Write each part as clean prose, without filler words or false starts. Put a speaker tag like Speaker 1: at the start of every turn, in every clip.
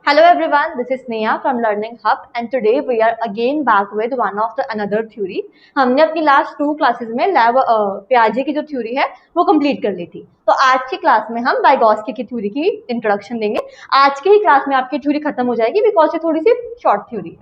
Speaker 1: Hello everyone, this is Neha from Learning Hub and today we are again back with one of the another theory. हमने अपनी last 2 classes में पियाजे की जो theory है वो complete कर ली थी। तो आज की क्लास में हम वाइगोत्स्की की थ्योरी की इंट्रोडक्शन देंगे। आज के ही क्लास में आपकी थ्योरी खत्म हो जाएगी बिकॉज ये थोड़ी सी शॉर्ट थ्योरी है,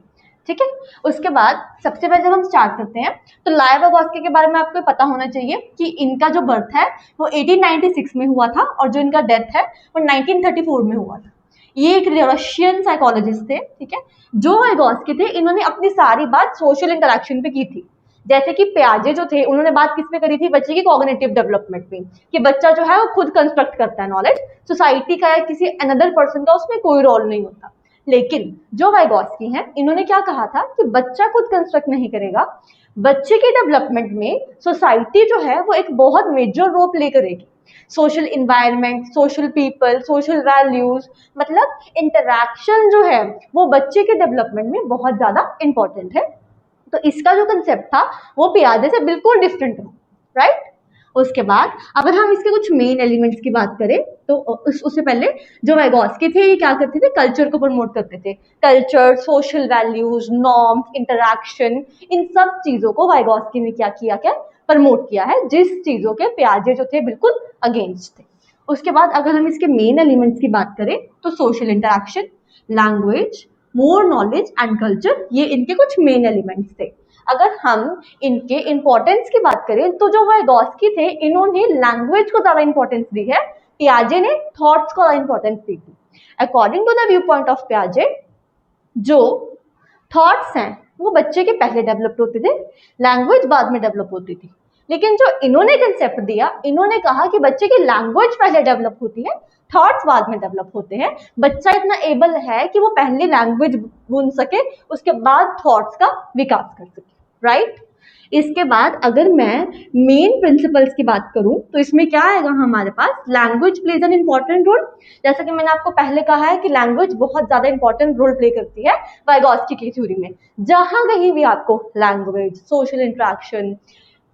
Speaker 1: ठीक है। उसके बाद सबसे पहले जब हम स्टार्ट करते हैं तो लाइबागोस्की के बारे में आपको पता होना चाहिए कि इनका जो बर्थ है वो 1896 में हुआ था और जो इनका डेथ है वो 1934 में हुआ था। ये एक रशियन साइकोलॉजिस्ट थे, ठीक है। जो वाइगोत्स्की थे इन्होंने अपनी सारी बात सोशल इंटरेक्शन पे की थी। जैसे कि पियाजे जो थे उन्होंने बात किस पे करी थी, बच्चे की कॉग्निटिव डेवलपमेंट में, कि बच्चा जो है वो खुद कंस्ट्रक्ट करता है नॉलेज, सोसाइटी का या किसी अनदर पर्सन का उसमें कोई रोल नहीं होता। लेकिन जो वाइगोत्स्की हैं इन्होंने क्या कहा था कि बच्चा खुद कंस्ट्रक्ट नहीं करेगा, बच्चे के डेवलपमेंट में सोसाइटी जो है वो एक बहुत मेजर रोल प्ले करेगी। Social environment, social people, social values, मतलब इंटरैक्शन जो है वो बच्चे के डेवलपमेंट में बहुत ज्यादा इंपॉर्टेंट है। तो इसका जो कंसेप्ट था वो पियाजे से बिल्कुल डिफरेंट है, राइट। उसके बाद अगर हम इसके कुछ मेन एलिमेंट्स की बात करें तो उससे पहले जो वाइगोत्स्की थे ये क्या करते थे, कल्चर को प्रमोट करते थे। Culture, social values, norms, interaction, इन सब चीजों को वाइगोत्स्की ने क्या प्रमोट किया है, जिस चीजों के पियाजे जो थे बिल्कुल अगेंस्ट थे। उसके बाद अगर हम इसके मेन एलिमेंट्स की बात करें तो social interaction, language, more knowledge and culture, ये इनके कुछ मेन एलिमेंट्स थे। अगर हम इनके इंपॉर्टेंस की बात करें तो जो वाइगोत्स्की थे इन्होंने लैंग्वेज को ज्यादा इंपॉर्टेंस दी है, पियाजे ने थॉट्स को इंपॉर्टेंस दी थी। According to the viewpoint of पियाजे, जो थॉट्स हैं वो बच्चे के पहले डेवलप होते थे, लैंग्वेज बाद में डेवलप होती थी। लेकिन जो इन्होंने कंसेप्ट दिया, इन्होंने कहा कि बच्चे की लैंग्वेज पहले डेवलप होती है, थॉट्स बाद में डेवलप होते हैं। बच्चा इतना एबल है कि वो पहले लैंग्वेज बुन सके, उसके बाद थॉट्स का विकास कर सके, राइट। इसके बाद अगर मैं मेन प्रिंसिपल्स की बात करूं तो इसमें क्या आएगा हमारे पास, language plays an important role. जैसा कि मैंने आपको पहले कहा है कि लैंग्वेज बहुत ज्यादा इंपॉर्टेंट रोल प्ले करती है वाइगोत्स्की की थ्योरी में। जहां कहीं भी आपको लैंग्वेज, सोशल इंटरेक्शन,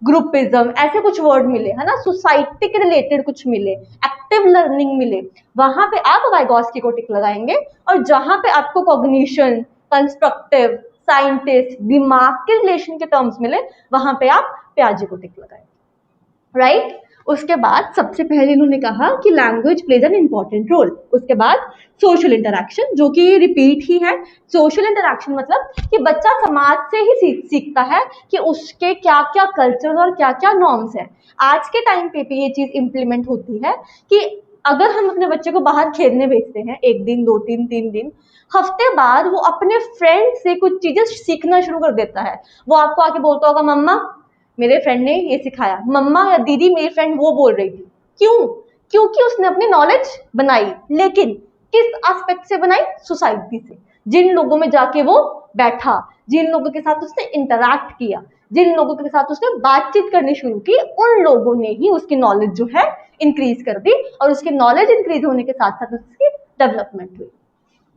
Speaker 1: ग्रुपिज्म, ऐसे कुछ वर्ड मिले है ना, सोसाइटी के रिलेटेड कुछ मिले, एक्टिव लर्निंग मिले, वहां पे आप वाइगोत्स्की को टिक लगाएंगे। और जहां पे आपको कॉग्निशन, कंस्ट्रक्टिव, साइंटिस्ट, दिमाग के रिलेशन के टर्म्स मिले, वहां पे आप पियाजे को टिक लगाएंगे, राइट। उसके बाद सबसे पहले इन्होंने कहा कि language plays an important role. उसके बाद सोशल इंटरैक्शन, जो कि रिपीट ही है। सोशल इंटरैक्शन मतलब कि बच्चा समाज से ही सीखता है कि उसके क्या क्या कल्चर और क्या क्या नॉर्म्स है। आज के टाइम पे ये चीज इंप्लीमेंट होती है कि अगर हम अपने बच्चे को बाहर खेलने भेजते हैं 1 दिन, 2 दिन, 3 दिन, हफ्ते बाद वो अपने फ्रेंड से कुछ चीजें सीखना शुरू कर देता है। वो आपको आके बोलता होगा, मम्मा मेरे फ्रेंड ने ये सिखाया, मम्मा या दीदी मेरी फ्रेंड वो बोल रही थी। क्यों? क्योंकि उसने अपनी नॉलेज बनाई, लेकिन किस एस्पेक्ट से बनाई, सोसाइटी से। जिन लोगों में जाके वो बैठा, जिन लोगों के साथ उसने इंटरैक्ट किया, जिन लोगों के साथ उसने बातचीत करनी शुरू की, उन लोगों ने ही उसकी नॉलेज जो है इंक्रीज कर दी, और उसकी नॉलेज इंक्रीज होने के साथ साथ उसकी डेवलपमेंट हुई।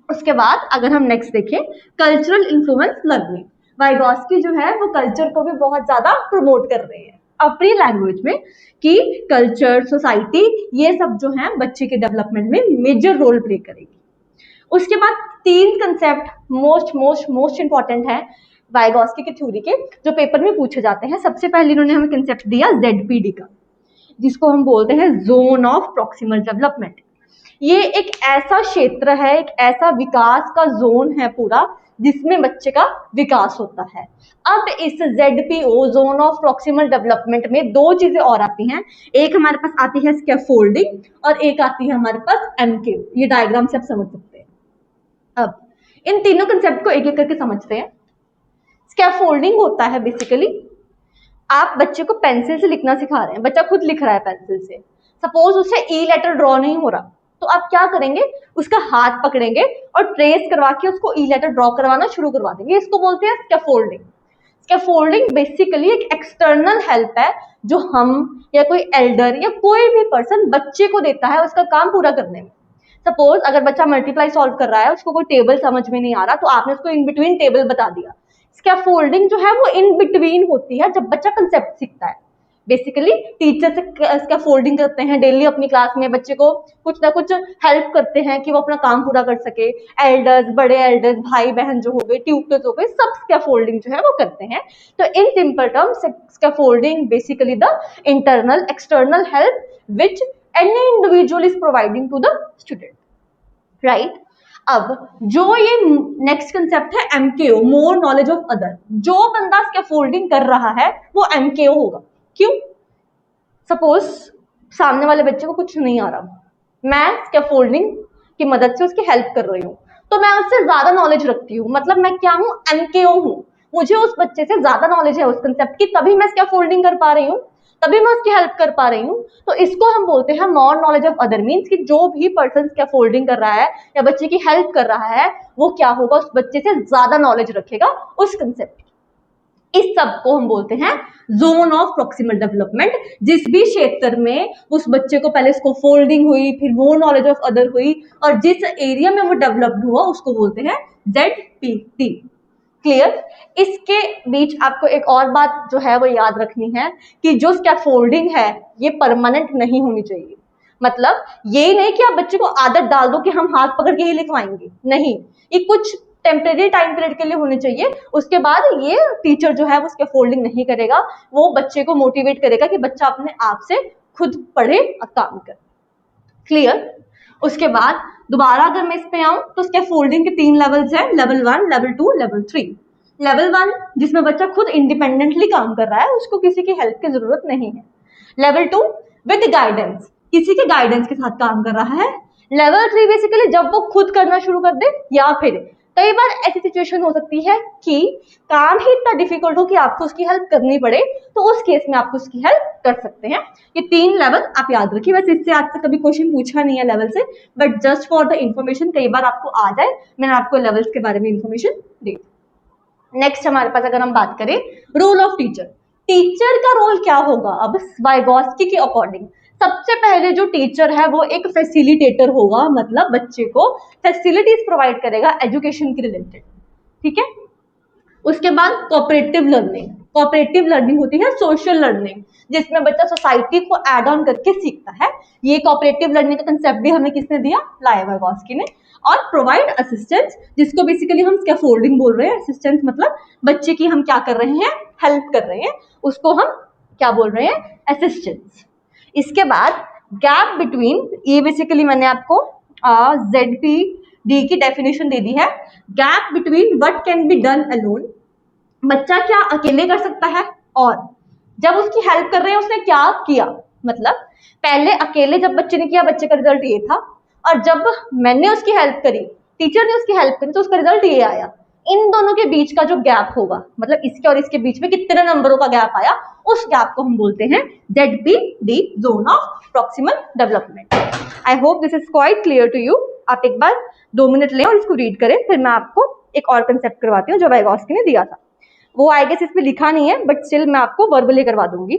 Speaker 1: उसके बाद अगर हम नेक्स्ट देखें, कल्चरल इन्फ्लुएंस लर्निंग, वाइगोत्स्की जो है वो कल्चर को भी बहुत ज्यादा प्रमोट कर रहे हैं अपनी लैंग्वेज में, कि कल्चर, सोसाइटी, ये सब जो है बच्चे के डेवलपमेंट में मेजर रोल प्ले करेगी। उसके बाद 3 concept most most most important है वाइगोत्स्की की थ्योरी के, जो पेपर में पूछे जाते हैं। सबसे पहले इन्होंने हमें कंसेप्ट दिया ZPD का, जिसको हम बोलते हैं जोन ऑफ प्रॉक्सिमल डेवलपमेंट। ये एक ऐसा क्षेत्र है, एक ऐसा विकास का जोन है पूरा, जिसमें बच्चे का विकास होता है। अब इस ZPO, zone of proximal development में 2 चीजें और आती हैं। एक हमारे पास आती है स्कैफोल्डिंग और एक आती है हमारे पास MQ। ये डायग्राम से आप समझ सकते हैं। अब इन तीनों कंसेप्ट को एक एक करके समझते हैं। स्कैफोल्डिंग होता है बेसिकली, आप बच्चे को पेंसिल से लिखना सिखा रहे हैं, बच्चा खुद लिख रहा है पेंसिल से, सपोज उसे ई लेटर ड्रॉ नहीं हो रहा, तो आप क्या करेंगे, उसका हाथ पकड़ेंगे और ट्रेस करवा के उसको ई लेटर ड्रॉ करवाना शुरू करवा देंगे। इसको बोलते हैं स्कैफोल्डिंग। स्कैफोल्डिंग बेसिकली एक एक्सटर्नल हेल्प है जो हम या कोई एल्डर या कोई भी पर्सन बच्चे को देता है उसका काम पूरा करने में। सपोज अगर बच्चा मल्टीप्लाई सॉल्व कर रहा है, उसको कोई टेबल समझ में नहीं आ रहा, तो आपने उसको इन बिटवीन टेबल बता दिया। स्कैफोल्डिंग जो है वो इन बिटवीन होती है जब बच्चा कंसेप्ट सीखता है। बेसिकली टीचर से स्कैफोल्डिंग करते हैं डेली अपनी क्लास में, बच्चे को कुछ ना कुछ हेल्प करते हैं कि वो अपना काम पूरा कर सके। एल्डर्स, बड़े एल्डर्स, भाई बहन जो हो गए, ट्यूटर्स हो गए, सब स्कैफोल्डिंग जो है वो करते हैं। तो in simple terms scaffolding basically the internal external help which any individual is providing to the student, right. अब जो ये नेक्स्ट कंसेप्ट है MKO, more knowledge of other, जो बंदा स्कैफोल्डिंग कर रहा है वो एमकेओ होगा। क्यों? सपोज सामने वाले बच्चे को कुछ नहीं आ रहा, मैं स्कैफोल्डिंग की मदद से उसकी हेल्प कर रही हूँ, तो मैं उससे ज्यादा नॉलेज रखती हूँ, मतलब मैं क्या हूँ, एमकेओ हूँ। मुझे उस बच्चे से ज्यादा नॉलेज है उस कंसेप्ट की, तभी मैं स्कैफोल्डिंग कर पा रही हूँ, तभी मैं उसकी हेल्प कर पा रही हूँ। तो इसको हम बोलते हैं मोर नॉलेज ऑफ अदर, मीन्स कि जो भी पर्सन स्कैफोल्डिंग कर रहा है या बच्चे की हेल्प कर रहा है वो क्या होगा, उस बच्चे से ज्यादा नॉलेज रखेगा उस कंसेप्ट की। इस सब को हम बोलते हैं जोन ऑफ प्रॉक्सिमल डेवलपमेंट। जिस भी क्षेत्र में उस बच्चे को पहले स्कैफोल्डिंग हुई, फिर मोर नॉलेज ऑफ अदर हुई, और जिस एरिया में वो डेवलप्ड हुआ उसको बोलते हैं ZPT। क्लियर? इसके बीच आपको एक और बात जो है वो याद रखनी है कि जो स्कैफोल्डिंग है ये परमानेंट नहीं होनी चाहिए। मतलब ये नहीं कि आप बच्चे को आदत डाल दो कि हम हाथ पकड़ के ही लिखवाएंगे, नहीं, ये कुछ टेम्परेरी टाइम पीरियड के लिए होनी चाहिए। उसके बाद ये टीचर जो है वो स्कैफोल्डिंग नहीं करेगा, वो बच्चे को मोटिवेट करेगा कि बच्चा अपने आप से खुद पढ़े और काम करे। क्लियर? उसके बाद दोबारा अगर मैं इस पे आऊं तो स्कैफोल्डिंग के 3 लेवल्स हैं, लेवल 1, लेवल 2, लेवल 3। लेवल 1 जिसमें बच्चा खुद इंडिपेंडेंटली काम कर रहा है, उसको किसी की हेल्प की जरूरत नहीं है। लेवल 2 विद गाइडेंस, किसी के गाइडेंस के साथ काम कर रहा है। लेवल 3 बेसिकली जब वो खुद करना शुरू कर दे, या फिर कई बार ऐसी सिचुएशन हो सकती है कि काम ही इतना डिफिकल्ट हो कि आपको उसकी हेल्प करनी पड़े, तो उस केस में आपको उसकी हेल्प कर सकते हैं। ये 3 लेवल आप याद रखिए। वैसे इससे आज तक कभी क्वेश्चन पूछा नहीं है लेवल से, but just for the information, कई बार आपको आ जाए, मैंने आपको लेवल्स के बारे में इंफॉर्मेशन दी। नेक्स्ट हमारे पास अगर हम बात करें रोल ऑफ टीचर, टीचर का रोल क्या होगा अब वाइगोस्की के अकॉर्डिंग। सबसे पहले जो टीचर है वो एक फैसिलिटेटर होगा, मतलब बच्चे को फैसिलिटीज प्रोवाइड करेगा एजुकेशन के रिलेटेड, ठीक है। उसके बाद कोऑपरेटिव लर्निंग, कोऑपरेटिव लर्निंग होती है सोशल लर्निंग, जिसमें बच्चा सोसाइटी को एड ऑन करके सीखता है। ये कोऑपरेटिव लर्निंग का कंसेप्ट भी हमें किसने दिया, वाइगोस्की ने। और प्रोवाइड असिस्टेंस, जिसको बेसिकली हम स्कैफोल्डिंग बोल रहे हैं। असिस्टेंस मतलब बच्चे की हम क्या कर रहे हैं, हेल्प कर रहे हैं, उसको हम क्या बोल रहे हैं, असिस्टेंस। इसके बाद गैप बिटवीन, ये बेसिकली मैंने आपको ZPD की डेफिनेशन दे दी है। Gap between what can be done alone, बच्चा क्या अकेले कर सकता है, और जब उसकी हेल्प कर रहे हैं उसने क्या किया। मतलब पहले अकेले जब बच्चे ने किया, बच्चे का रिजल्ट ये था, और जब मैंने उसकी हेल्प करी, टीचर ने उसकी हेल्प करी, तो उसका रिजल्ट ये आया। इन दोनों के बीच का जो गैप होगा, मतलब इसके और इसके बीच में कितने नंबरों का गैप आया, उस गैप को हम बोलते हैं ZPD, zone of proximal development. I hope this is quite clear to you. आप एक बार 2 मिनट लें और इसको रीड करें, फिर मैं आपको एक और कंसेप्ट करवाती हूँ जो वाइगोस्की ने दिया था। वो आई गेस इसमें लिखा नहीं है, बट स्टिल मैं आपको वर्बली करवा दूंगी।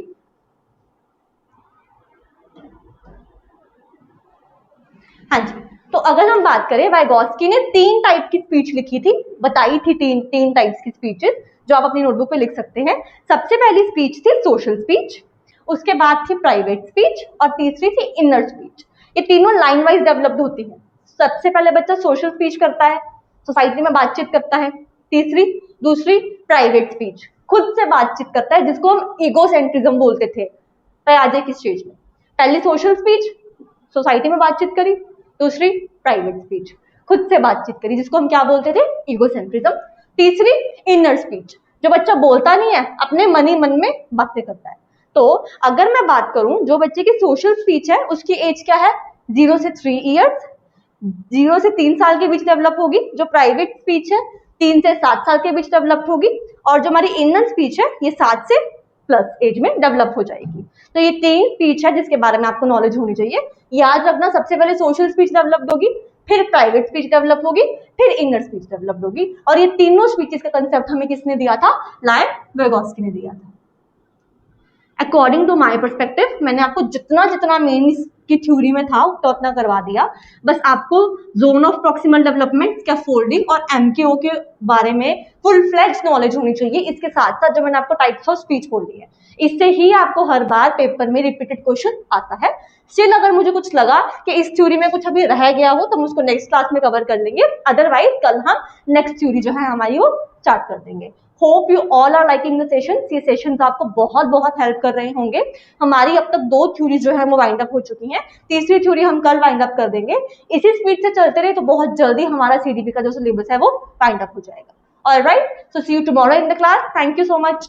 Speaker 1: हाँ जी, तो अगर हम बात करें, वाइगोस्की ने 3 टाइप की स्पीच लिखी थी, बताई थी 3 टाइप्स की स्पीचेस, जो आप अपनी नोटबुक पे लिख सकते हैं। सबसे पहली स्पीच थी सोशल स्पीच, उसके बाद थी प्राइवेट स्पीच, और तीसरी थी इनर स्पीच। ये तीनों लाइन वाइज डेवलप्ड होती है। सबसे पहले बच्चा सोशल स्पीच करता है, सोसाइटी में बातचीत करता है। दूसरी प्राइवेट स्पीच, खुद से बातचीत करता है, जिसको हम ईगोसेंट्रिज्म बोलते थे पियाजे की स्टेज में। पहली सोशल स्पीच, सोसाइटी में बातचीत करी। दूसरी प्राइवेट स्पीच, खुद से बातचीत करी, जिसको हम क्या बोलते थे, ईगोसेंट्रिज्म। तीसरी इनर स्पीच, जो बच्चा बोलता नहीं है, अपने मन ही मन में बातें करता है। तो अगर मैं बात करूं, जो बच्चे की सोशल स्पीच है उसकी एज क्या है, 0 से 3 ईयर्स, 0 से 3 साल के बीच डेवलप होगी। जो प्राइवेट स्पीच है 3 से 7 साल के बीच डेवलप होगी, और जो हमारी इनर स्पीच है ये 7 से प्लस एज में डेवलप हो जाएगी। तो ये 3 स्पीच है जिसके बारे में आपको नॉलेज होनी चाहिए। याद रखना, सबसे पहले सोशल स्पीच डेवलप होगी, फिर प्राइवेट स्पीच डेवलप होगी, फिर इनर स्पीच डेवलप होगी। और ये तीनों स्पीचेस का कंसेप्ट हमें किसने दिया था, वाइगोस्की ने दिया था। अकॉर्डिंग टू माई परस्पेक्टिव मैंने आपको जितना जितना मेंस की थ्योरी में था तो उतना करवा दिया। बस आपको zone of proximal development, scaffolding और एमकेओ के बारे में फुल फ्लेज नॉलेज होनी चाहिए। इसके साथ साथ जो मैंने आपको टाइप्स ऑफ स्पीच बोल दी है, इससे ही आपको हर बार पेपर में रिपीटेड क्वेश्चन आता है। स्टिल अगर मुझे कुछ लगा कि इस थ्योरी में कुछ अभी रह गया हो तो हम उसको नेक्स्ट क्लास में कवर कर लेंगे, अदरवाइज कल हम नेक्स्ट थ्योरी जो है हमारी वो स्टार्ट कर देंगे। Hope you all are liking the session. ये सेशन आपको बहुत बहुत हेल्प कर रहे होंगे। हमारी अब तक 2 थ्योरी जो है वो वाइंड अप हो चुकी हैं, तीसरी थ्योरी हम कल वाइंड अप कर देंगे। इसी स्पीड से चलते रहे तो बहुत जल्दी हमारा सीडीपी का जो सिलेबस है वो वाइंड अप हो जाएगा। Alright, so see you tomorrow in the class. Thank you so much.